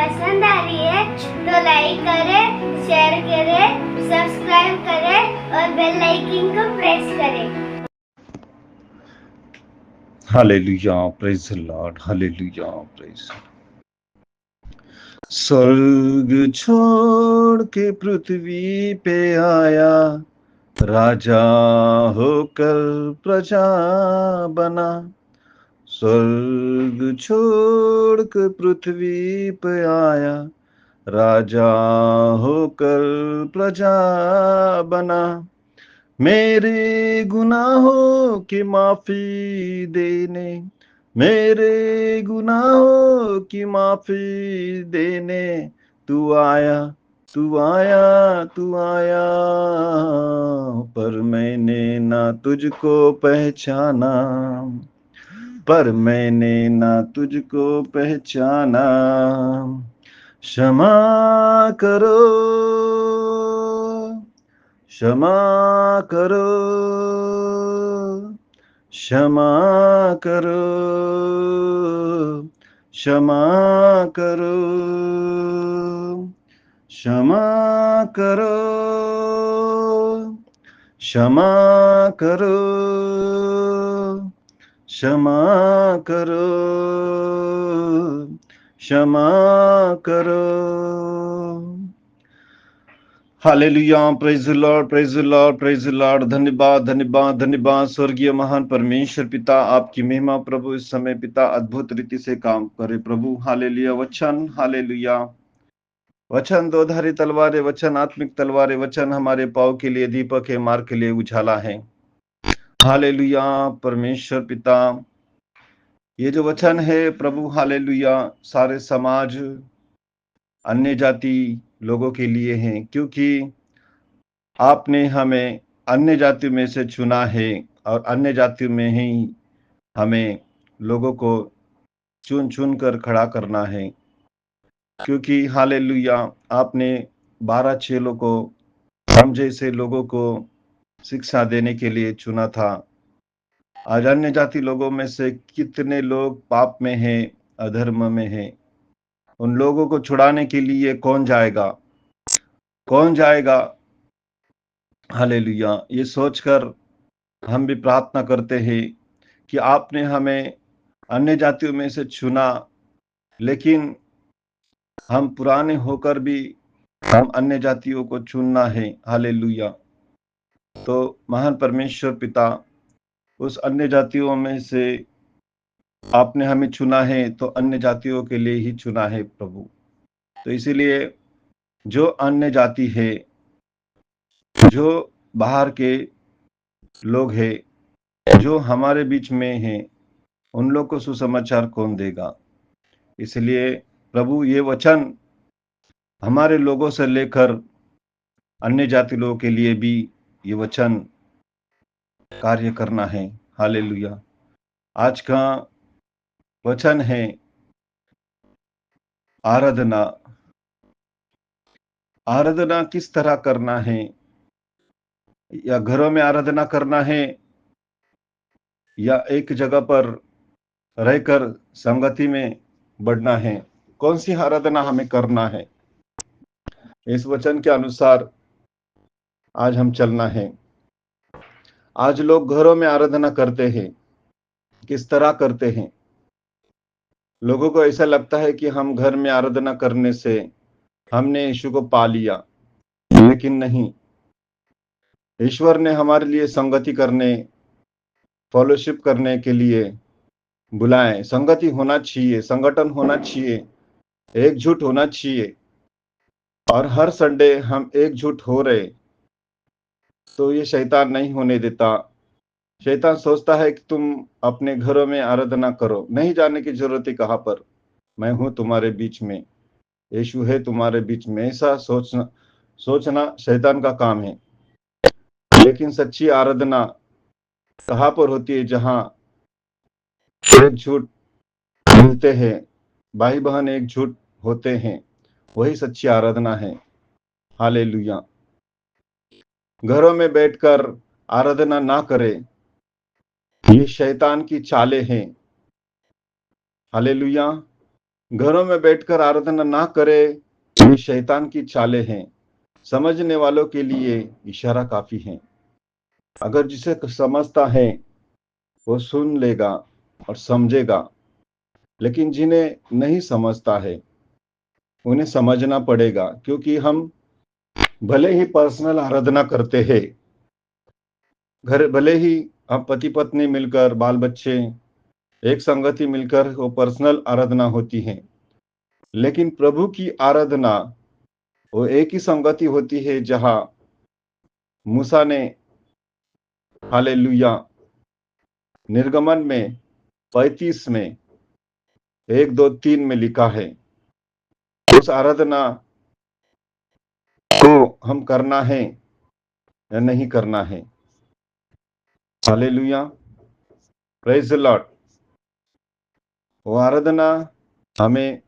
पसंद आ रही है तो लाइक करें, शेयर करें, सब्सक्राइब करें और बेल आइकन को प्रेस करें। Hallelujah, praise the Lord, hallelujah, praise. स्वर्ग छोड़ के पृथ्वी पे आया, राजा होकर प्रजा बना। स्वर्ग छोड़ के पृथ्वी पे आया, राजा होकर प्रजा बना। मेरे गुनाहों की माफी देने, मेरे गुनाहों की माफी देने तू आया, तू आया, तू आया। पर मैंने ना तुझको पहचाना, पर मैंने ना तुझको पहचाना। क्षमा करो, क्षमा करो, क्षमा करो, क्षमा करो, क्षमा करो, क्षमा करो, क्षमा करो, क्षमा करो। Hallelujah, praise the Lord, praise the Lord, praise the Lord. धन्यवाद, धन्यवाद, धन्यवाद स्वर्गीय महान परमेश्वर पिता, आपकी महिमा प्रभु इस समय पिता अद्भुत रीति से काम करे प्रभु। हालेलुया। वचन, हालेलुया, वचन दोधारी तलवार है, वचन आत्मिक तलवार है, वचन हमारे पाँव के लिए दीपक है, मार्ग के लिए उजाला है। हालेलुया परमेश्वर पिता, ये जो वचन है प्रभु, हालेलुया, सारे समाज अन्य जाति लोगों के लिए हैं, क्योंकि आपने हमें अन्य जातियों में से चुना है और अन्य जातियों में ही हमें लोगों को चुन चुन कर खड़ा करना है। क्योंकि हालेलुया, आपने 12 चेलों को हम जैसे लोगों को शिक्षा देने के लिए चुना था। आज अन्य जाति लोगों में से कितने लोग पाप में हैं, अधर्म में हैं। उन लोगों को छुड़ाने के लिए कौन जाएगा, कौन जाएगा। हालेलुया, ये सोचकर हम भी प्रार्थना करते हैं कि आपने हमें अन्य जातियों में से चुना, लेकिन हम पुराने होकर भी हम अन्य जातियों को चुनना है। हालेलुया। तो महान परमेश्वर पिता, उस अन्य जातियों में से आपने हमें चुना है, तो अन्य जातियों के लिए ही चुना है प्रभु। तो इसीलिए जो अन्य जाति है, जो बाहर के लोग हैं, जो हमारे बीच में हैं, उन लोग को सुसमाचार कौन देगा। इसलिए प्रभु, ये वचन हमारे लोगों से लेकर अन्य जाति लोगों के लिए भी ये वचन कार्य करना है। हालेलुया। आज का वचन है आराधना। आराधना किस तरह करना है, या घरों में आराधना करना है, या एक जगह पर रहकर संगति में बढ़ना है। कौन सी आराधना हमें करना है, इस वचन के अनुसार आज हम चलना है। आज लोग घरों में आराधना करते हैं, किस तरह करते हैं। लोगों को ऐसा लगता है कि हम घर में आराधना करने से हमने यीशु को पा लिया, लेकिन नहीं। ईश्वर ने हमारे लिए संगति करने, फॉलोशिप करने के लिए बुलाए। संगति होना चाहिए, संगठन होना चाहिए, एकजुट होना चाहिए। और हर संडे हम एकजुट हो रहे, तो ये शैतान नहीं होने देता। शैतान सोचता है कि तुम अपने घरों में आराधना करो, नहीं जाने की जरूरत है कहाँ पर। मैं हूं तुम्हारे बीच में, यीशु है तुम्हारे बीच में, ऐसा सोचना शैतान का काम है। लेकिन सच्ची आराधना कहाँ पर होती है, जहां एकजुट मिलते हैं, भाई बहन एकजुट होते हैं, वही सच्ची आराधना है। हालेलुया। घरों में बैठकर आराधना ना करें, ये शैतान की चालें हैं। हालेलुया। घरों में बैठकर आराधना ना करे, ये शैतान की चालें हैं। समझने वालों के लिए इशारा काफी है। अगर जिसे समझता है वो सुन लेगा और समझेगा, लेकिन जिन्हें नहीं समझता है उन्हें समझना पड़ेगा, क्योंकि हम भले ही पर्सनल आराधना करते हैं, घर भले ही हम पति पत्नी मिलकर, बाल बच्चे एक संगति मिलकर वो पर्सनल आराधना होती है, लेकिन प्रभु की आराधना वो एक ही संगति होती है जहां मूसा ने, हालेलुया, निर्गमन में 35 में 1 2 3 में लिखा है। उस आराधना को हम करना है या नहीं करना है। Hallelujah, praise the Lord. वो आराधना हमें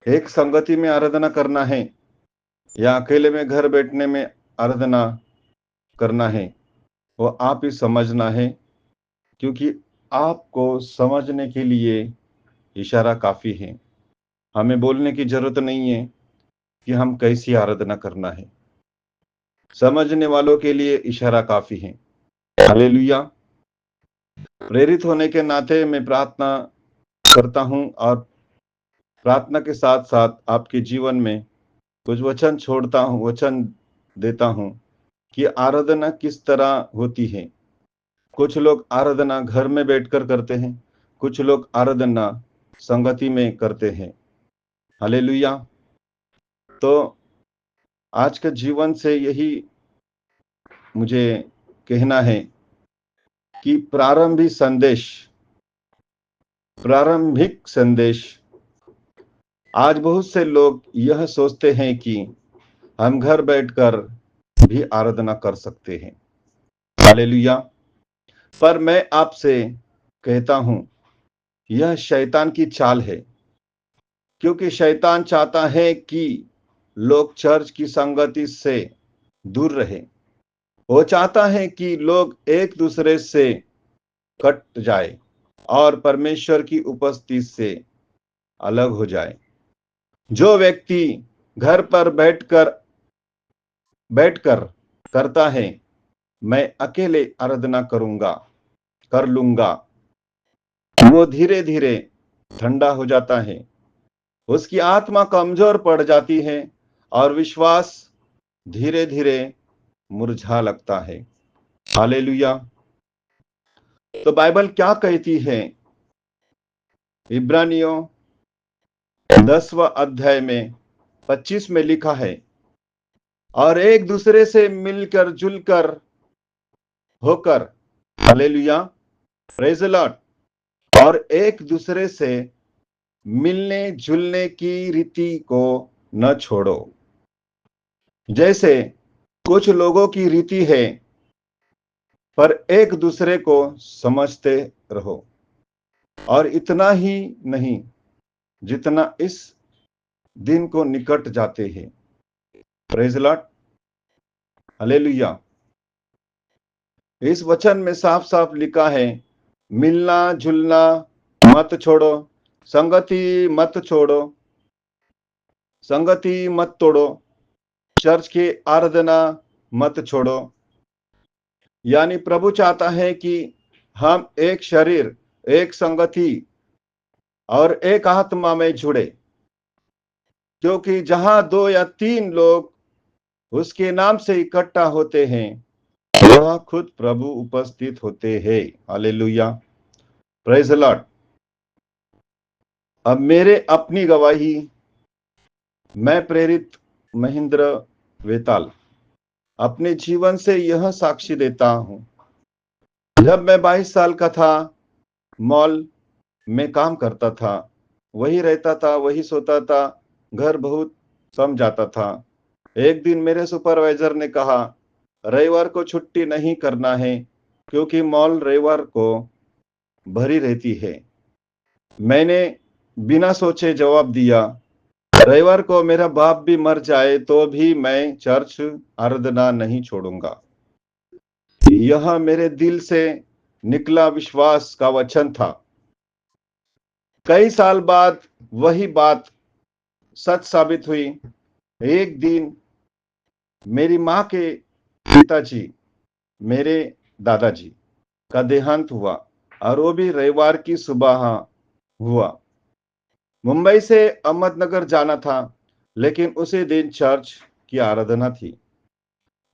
एक संगति में आराधना करना है या अकेले में घर बैठने में आराधना करना है, वो आप ही समझना है, क्योंकि आपको समझने के लिए इशारा काफी है। हमें बोलने की जरूरत नहीं है कि हम कैसी आराधना करना है। समझने वालों के लिए इशारा काफी है। हालेलुया। प्रेरित होने के नाते मैं प्रार्थना करता हूं और प्रार्थना के साथ साथ आपके जीवन में कुछ वचन छोड़ता हूं, वचन देता हूं कि आराधना किस तरह होती है। कुछ लोग आराधना घर में बैठकर करते हैं, कुछ लोग आराधना संगति में करते हैं। हालेलुया। तो आज के जीवन से यही मुझे कहना है कि प्रारंभिक संदेश, आज बहुत से लोग यह सोचते हैं कि हम घर बैठकर भी आराधना कर सकते हैं। हालेलुया। पर मैं आपसे कहता हूं, यह शैतान की चाल है, क्योंकि शैतान चाहता है कि लोग चर्च की संगति से दूर रहे। वो चाहता है कि लोग एक दूसरे से कट जाए और परमेश्वर की उपस्थिति से अलग हो जाए। जो व्यक्ति घर पर बैठकर करता है, मैं अकेले आराधना कर लूंगा, वो धीरे धीरे ठंडा हो जाता है, उसकी आत्मा कमजोर पड़ जाती है और विश्वास धीरे धीरे मुरझा लगता है। हालेलुया। तो बाइबल क्या कहती है? इब्रानियों 10वां अध्याय में 25 में लिखा है, और एक दूसरे से मिलकर जुलकर होकर, हालेलुया, प्रेज द लॉर्ड, और एक दूसरे से मिलने जुलने की रीति को न छोड़ो, जैसे कुछ लोगों की रीति है, पर एक दूसरे को समझते रहो। और इतना ही नहीं, जितना इस दिन को निकट जाते हैं। Praise the Lord, hallelujah. इस वचन में साफ साफ लिखा है, मिलना जुलना मत छोड़ो, संगति मत तोड़ो, चर्च की आराधना मत छोड़ो। यानी प्रभु चाहता है कि हम एक शरीर, एक संगति और एक आत्मा में जुड़े, क्योंकि जहां 2 या 3 लोग उसके नाम से इकट्ठा होते हैं, वह खुद प्रभु उपस्थित होते हैं। Hallelujah, praise the Lord. अब मेरे अपनी गवाही, मैं प्रेरित महेंद्र वेताल अपने जीवन से यह साक्षी देता हूं। जब मैं 22 साल का था, मॉल में काम करता था, वही रहता था, वही सोता था, घर बहुत सम जाता था। एक दिन मेरे सुपरवाइजर ने कहा, रविवार को छुट्टी नहीं करना है, क्योंकि मॉल रविवार को भरी रहती है। मैंने बिना सोचे जवाब दिया, रविवार को मेरा बाप भी मर जाए तो भी मैं चर्च आराधना नहीं छोड़ूंगा। यह मेरे दिल से निकला विश्वास का वचन था। कई साल बाद वही बात सच साबित हुई। एक दिन मेरी माँ के पिताजी, मेरे दादाजी का देहांत हुआ और वो भी रविवार की सुबह हुआ। मुंबई से अहमदनगर जाना था, लेकिन उसी दिन चर्च की आराधना थी।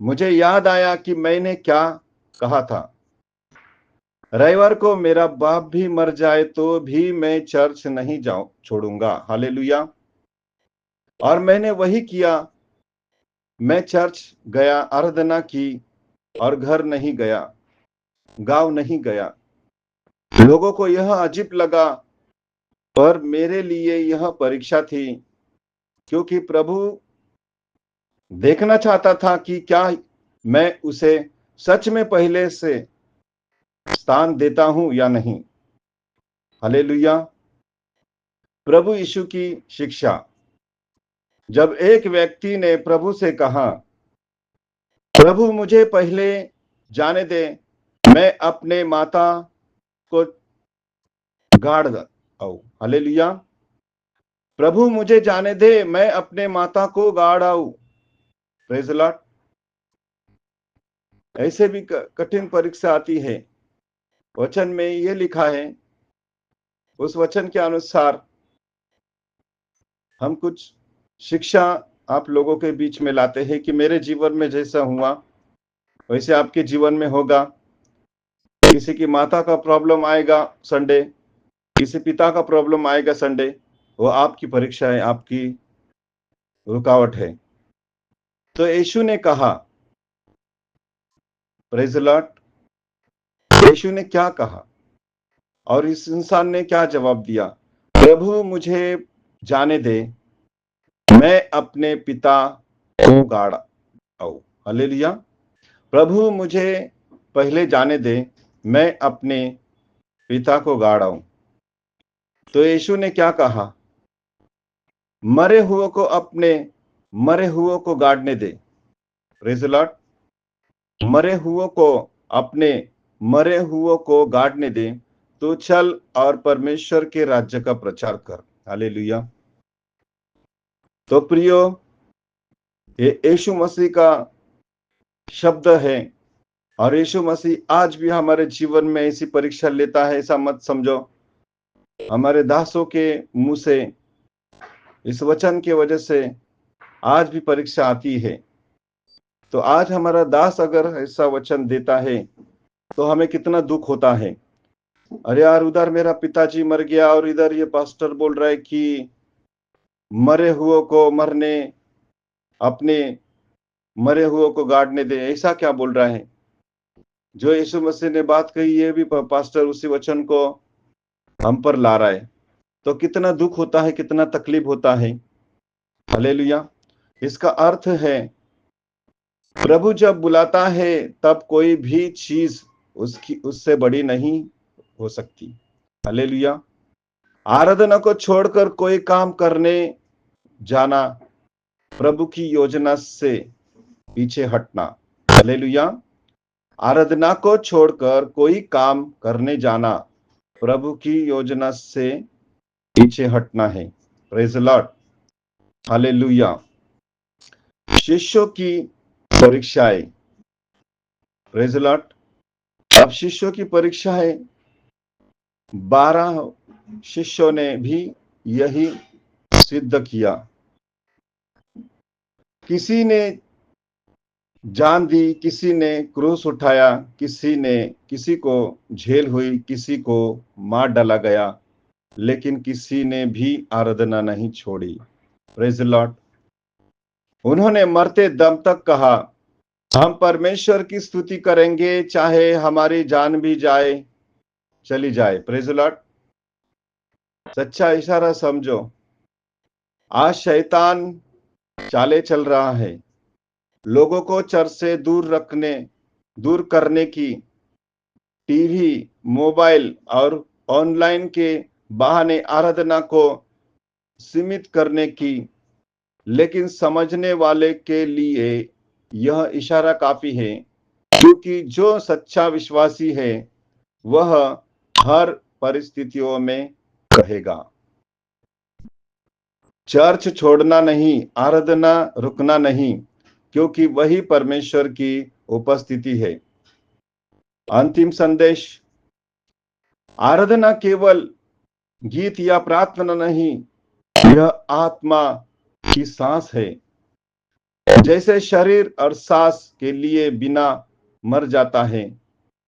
मुझे याद आया कि मैंने क्या कहा था, रविवार को मेरा बाप भी मर जाए तो भी मैं चर्च नहीं जाऊं छोड़ूंगा। हालेलुया। और मैंने वही किया। मैं चर्च गया, आराधना की और घर नहीं गया, गांव नहीं गया। लोगों को यह अजीब लगा, पर मेरे लिए यह परीक्षा थी, क्योंकि प्रभु देखना चाहता था कि क्या मैं उसे सच में पहले से स्थान देता हूं या नहीं। हालेलुया। प्रभु यीशु की शिक्षा। जब एक व्यक्ति ने प्रभु से कहा, प्रभु मुझे पहले जाने दे, मैं अपने माता को गाड़ आऊं। हालेलुया। प्रभु मुझे जाने दे, मैं अपने माता को गाड़ आऊं। Praise the Lord. ऐसे भी कठिन परीक्षा आती है। वचन में यह लिखा है, उस वचन के अनुसार हम कुछ शिक्षा आप लोगों के बीच में लाते हैं कि मेरे जीवन में जैसा हुआ वैसे आपके जीवन में होगा। किसी की माता का प्रॉब्लम आएगा संडे, किसी पिता का प्रॉब्लम आएगा संडे। वो आपकी परीक्षा है, आपकी रुकावट है। तो यीशु ने कहा, प्रेज द लॉर्ड, यीशु ने क्या कहा और इस इंसान ने क्या जवाब दिया? प्रभु मुझे जाने दे, मैं अपने पिता को गाड़ आऊं। हालेलुया। प्रभु मुझे पहले जाने दे, मैं अपने पिता को गाड़ आऊं। तो यीशु ने क्या कहा? मरे हुए को अपने मरे हुए को गाड़ने दे। Praise the lord. मरे हुए को अपने मरे हुए को गाड़ने दे, तो चल और परमेश्वर के राज्य का प्रचार कर। हालेलुया। तो प्रियो, ये यीशु मसीह का शब्द है और यीशु मसीह आज भी हमारे जीवन में ऐसी परीक्षा लेता है, ऐसा मत समझो। हमारे दासों के मुंह से इस वचन की वजह से आज भी परीक्षा आती है। तो आज हमारा दास अगर ऐसा वचन देता है तो हमें कितना दुख होता है। अरे यार, उधर मेरा पिताजी मर गया और इधर ये पास्टर बोल रहा है कि मरे हुए को मरने, अपने मरे हुए को गाड़ने दे। ऐसा क्या बोल रहा है? जो यीशु मसीह ने बात कही, ये भी पास्टर उसी वचन को हम पर ला रहा है। तो कितना दुख होता है, कितना तकलीफ होता है। हालेलुया। इसका अर्थ है, प्रभु जब बुलाता है तब कोई भी चीज उससे बड़ी नहीं हो सकती। हालेलुया। आराधना को छोड़कर कोई काम करने जाना, प्रभु की योजना से पीछे हटना। हालेलुया। आराधना को छोड़कर कोई काम करने जाना, प्रभु की योजना से पीछे हटना है। Praise the Lord. हालेलुया। शिष्यों की परीक्षाएं। Praise the Lord. अब शिष्यों की परीक्षा है। 12 शिष्यों ने भी यही सिद्ध किया। किसी ने जान दी, किसी ने क्रूस उठाया, किसी को झेल हुई, किसी को मार डाला गया, लेकिन किसी ने भी आराधना नहीं छोड़ी। Praise the Lord. उन्होंने मरते दम तक कहा, हम परमेश्वर की स्तुति करेंगे, चाहे हमारी जान भी जाए, चली जाए। Praise the Lord. सच्चा इशारा समझो। आज शैतान चाले चल रहा है, लोगों को चर्च से दूर करने की, टीवी, मोबाइल और ऑनलाइन के बहाने आराधना को सीमित करने की। लेकिन समझने वाले के लिए यह इशारा काफी है, क्योंकि जो सच्चा विश्वासी है वह हर परिस्थितियों में कहेगा। चर्च छोड़ना नहीं, आराधना रुकना नहीं, क्योंकि वही परमेश्वर की उपस्थिति है। अंतिम संदेश, आराधना केवल गीत या प्रार्थना नहीं, यह आत्मा की सांस है। जैसे शरीर और सांस के लिए बिना मर जाता है,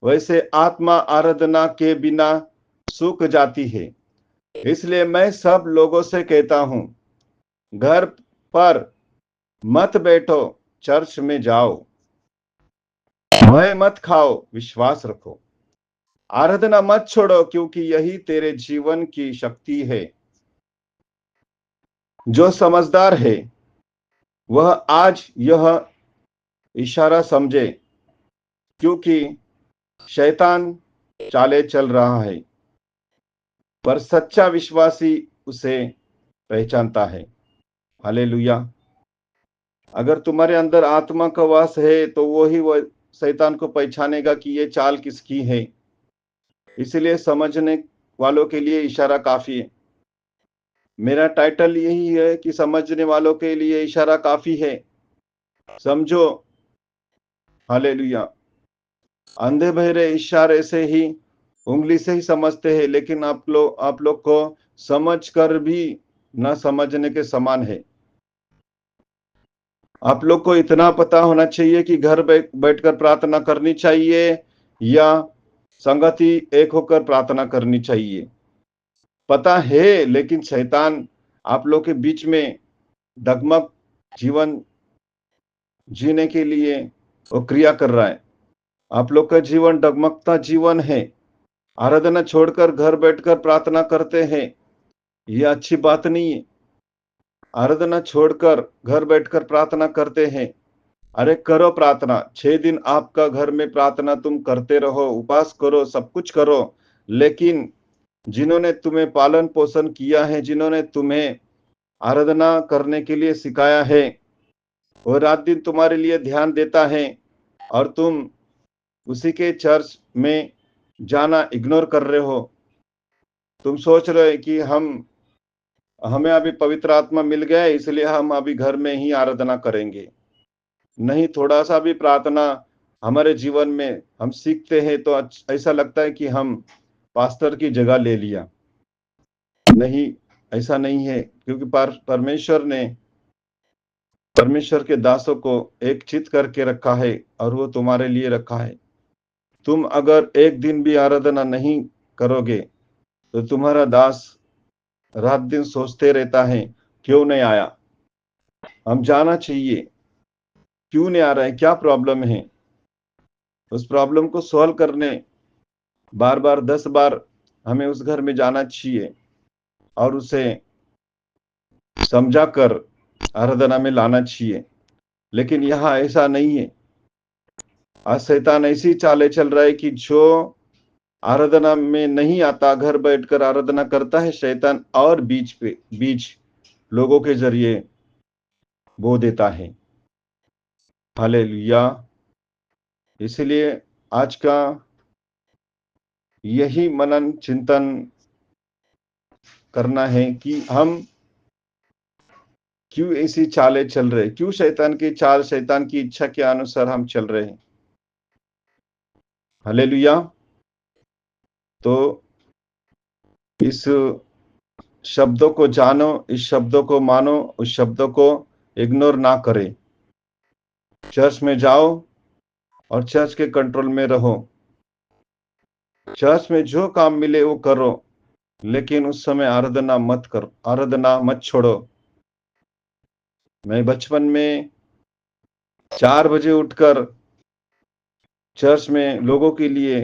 वैसे आत्मा आराधना के बिना सूख जाती है। इसलिए मैं सब लोगों से कहता हूं, घर पर मत बैठो, चर्च में जाओ। भय मत खाओ, विश्वास रखो। आराधना मत छोड़ो, क्योंकि यही तेरे जीवन की शक्ति है। जो समझदार है वह आज यह इशारा समझे, क्योंकि शैतान चाले चल रहा है, पर सच्चा विश्वासी उसे पहचानता है। हालेलुया। अगर तुम्हारे अंदर आत्मा का वास है तो वो शैतान को पहचानेगा कि ये चाल किसकी है। इसलिए समझने वालों के लिए इशारा काफी है। मेरा टाइटल यही है कि समझने वालों के लिए इशारा काफी है। समझो। हालेलुया। अंधे बहरे इशारे से ही, उंगली से ही समझते हैं, लेकिन आप लोग को समझ कर भी न समझने के समान है। आप लोग को इतना पता होना चाहिए कि घर बैठकर प्रार्थना करनी चाहिए या संगति एक होकर प्रार्थना करनी चाहिए। पता है, लेकिन शैतान आप लोग के बीच में डगमग जीवन जीने के लिए वो क्रिया कर रहा है। आप लोग का जीवन डगमगता जीवन है। आराधना छोड़कर घर बैठकर प्रार्थना करते हैं, ये अच्छी बात नहीं है। आराधना छोड़कर घर बैठकर प्रार्थना करते हैं, अरे करो प्रार्थना। 6 दिन आपका घर में प्रार्थना तुम करते रहो, उपवास करो, सब कुछ करो, लेकिन जिन्होंने तुम्हें पालन पोषण किया है, जिन्होंने तुम्हें आराधना करने के लिए सिखाया है, वो रात दिन तुम्हारे लिए ध्यान देता है और तुम उसी के चर्च में जाना इग्नोर कर रहे हो। तुम सोच रहे हो कि हमें अभी पवित्र आत्मा मिल गया है, इसलिए हम अभी घर में ही आराधना करेंगे। नहीं, थोड़ा सा भी प्रार्थना हमारे जीवन में हम सीखते हैं तो ऐसा लगता है कि हम पास्टर की जगह ले लिया। नहीं, ऐसा नहीं है, क्योंकि परमेश्वर के दासों को एक चित करके रखा है और वो तुम्हारे लिए रखा है। तुम अगर एक दिन भी आराधना नहीं करोगे तो तुम्हारा दास रात दिन सोचते रहता है, क्यों नहीं आया। हम जाना चाहिए क्यों नहीं आ रहा है, क्या प्रॉब्लम है। उस प्रॉब्लम को सॉल्व करने बार बार 10 बार हमें उस घर में जाना चाहिए और उसे समझा कर आराधना में लाना चाहिए। लेकिन यहाँ ऐसा नहीं है। आज शैतान ऐसी चाले चल रहा है कि जो आराधना में नहीं आता, घर बैठकर आराधना करता है, शैतान और बीच लोगों के जरिए बो देता है। हालेलुया। इसलिए आज का यही मनन चिंतन करना है कि हम क्यों ऐसी चालें चल रहे, क्यों शैतान की चाल, शैतान की इच्छा के अनुसार हम चल रहे हैं। हालेलुया। तो इस शब्दों को जानो, इस शब्दों को मानो, उस शब्दों को इग्नोर ना करें। चर्च में जाओ और चर्च के कंट्रोल में रहो। चर्च में जो काम मिले वो करो, लेकिन उस समय आराधना मत छोड़ो। मैं बचपन में 4 बजे उठकर चर्च में लोगों के लिए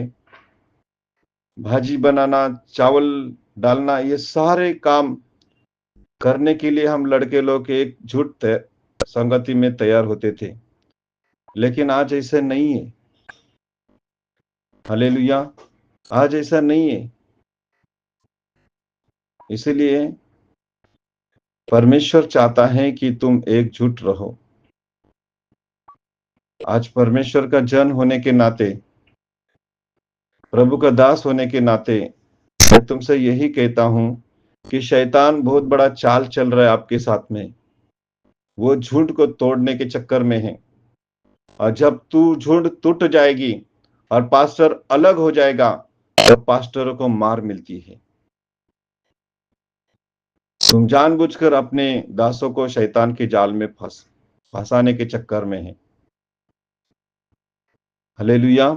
भाजी बनाना, चावल डालना, ये सारे काम करने के लिए हम लड़के लोग एकजुट संगति में तैयार होते थे। लेकिन आज ऐसा नहीं है। हालेलुया। आज ऐसा नहीं है। इसलिए परमेश्वर चाहता है कि तुम एकजुट रहो। आज परमेश्वर का जन होने के नाते, प्रभु का दास होने के नाते मैं तुमसे यही कहता हूं कि शैतान बहुत बड़ा चाल चल रहा है आपके साथ में, वो झूठ को तोड़ने के चक्कर में है। और जब तू झूठ टूट जाएगी और पास्टर अलग हो जाएगा तो पास्टरों को मार मिलती है। तुम जानबूझकर अपने दासों को शैतान के जाल में फंसाने के चक्कर में है। हालेलुया।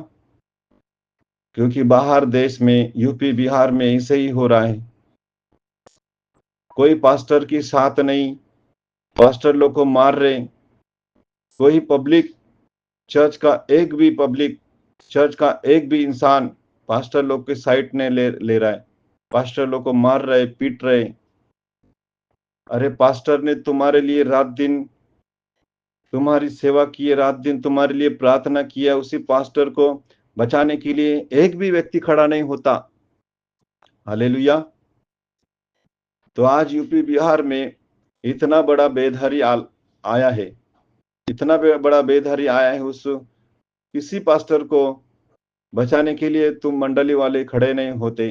क्योंकि बाहर देश में, यूपी बिहार में ऐसे ही हो रहा है। कोई पास्टर की साथ नहीं, पास्टर लोग को मार रहे। कोई पब्लिक चर्च का एक भी इंसान पास्टर लोग के साइड ने ले रहा है। पास्टर लोग को मार रहे, पीट रहे। अरे पास्टर ने तुम्हारे लिए रात दिन तुम्हारी सेवा की है, रात दिन तुम्हारे लिए प्रार्थना किया, उसी पास्टर को बचाने के लिए एक भी व्यक्ति खड़ा नहीं होता। हालेलुया। तो आज यूपी बिहार में इतना बड़ा बेदहरी आया है, इतना बड़ा बेदहरी आया है। उस किसी पास्टर को बचाने के लिए तुम मंडली वाले खड़े नहीं होते।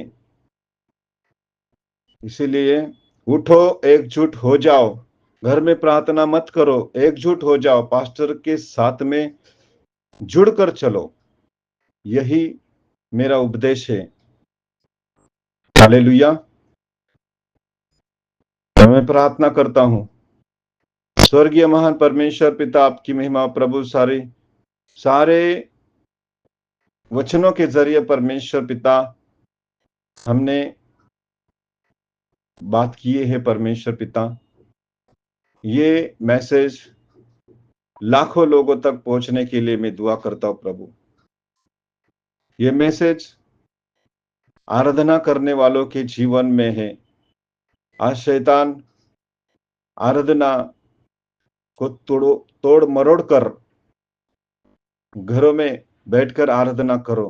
इसीलिए उठो, एकजुट हो जाओ, घर में प्रार्थना मत करो, एकजुट हो जाओ, पास्टर के साथ में जुड़कर चलो। यही मेरा उपदेश है। हालेलुया। मैं प्रार्थना करता हूं। स्वर्गीय महान परमेश्वर पिता, आपकी महिमा प्रभु सारे वचनों के जरिए परमेश्वर पिता हमने बात किए हैं। परमेश्वर पिता, ये मैसेज लाखों लोगों तक पहुंचने के लिए मैं दुआ करता हूं प्रभु। ये मैसेज आराधना करने वालों के जीवन में है। आज शैतान आराधना को तोड़ मरोड़ कर घरों में बैठकर आराधना करो।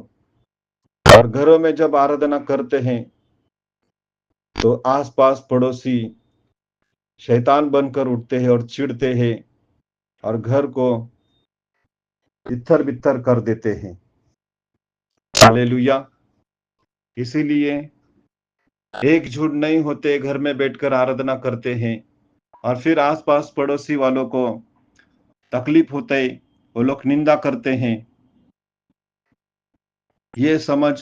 और घरों में जब आराधना करते हैं तो आसपास पड़ोसी शैतान बनकर उठते हैं और चिढ़ते हैं और घर को इत्थर बित्थर कर देते हैं। हालेलुया। इसीलिए एकजुट नहीं होते, घर में बैठकर आराधना करते हैं और फिर आसपास पड़ोसी वालों को तकलीफ होते, वो लोग निंदा करते हैं। ये समझ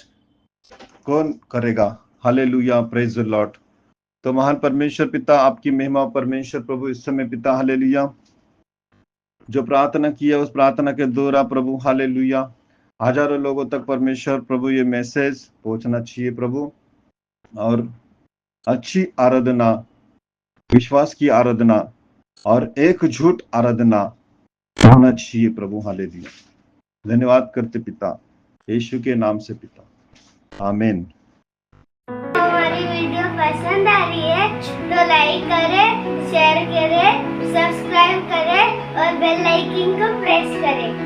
कौन करेगा? Hallelujah, praise the Lord. तो महान परमेश्वर पिता, आपकी महिमा परमेश्वर प्रभु इस समय पिता, हालेलुया, जो प्रार्थना किया उस प्रार्थना के द्वारा प्रभु, हालेलुया, हजारों लोगों तक परमेश्वर प्रभु ये मैसेज पहुंचना चाहिए प्रभु। और अच्छी आराधना, विश्वास की आराधना और एकजुट आराधना होना चाहिए प्रभु। हालेलुया। धन्यवाद करते पिता, यीशु के नाम से पिता, आमीन। हमारी वीडियो पसंद आ रही है तो लाइक करें, शेयर करें, सब्सक्राइब करें और बेल आइकन को प्रेस करें।